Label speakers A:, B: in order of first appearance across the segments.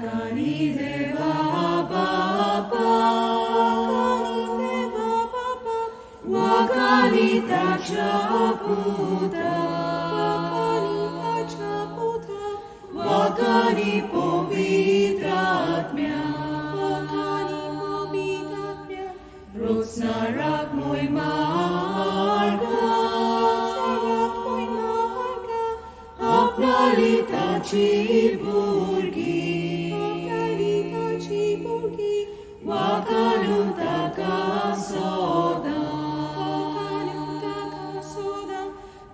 A: Wakani Deva Baba, Wakani Tachaputa, Wakani Povitratmya, Brutsnarak Moy Marga, Apnalita Chiburgi, Wakanutaka Soda,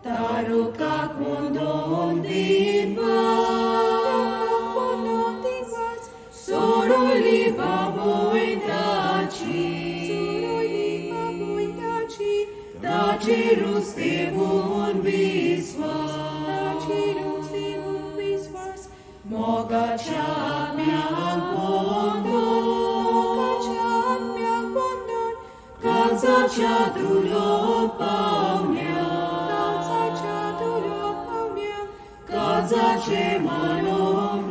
A: Tarukak Mondon Dinvas, Soroli Baboy Dachi, Dachi Rustevun Viswas, Moga Chamyang Bondon, Kansa Chadulo Paumya, Kansa Che Manom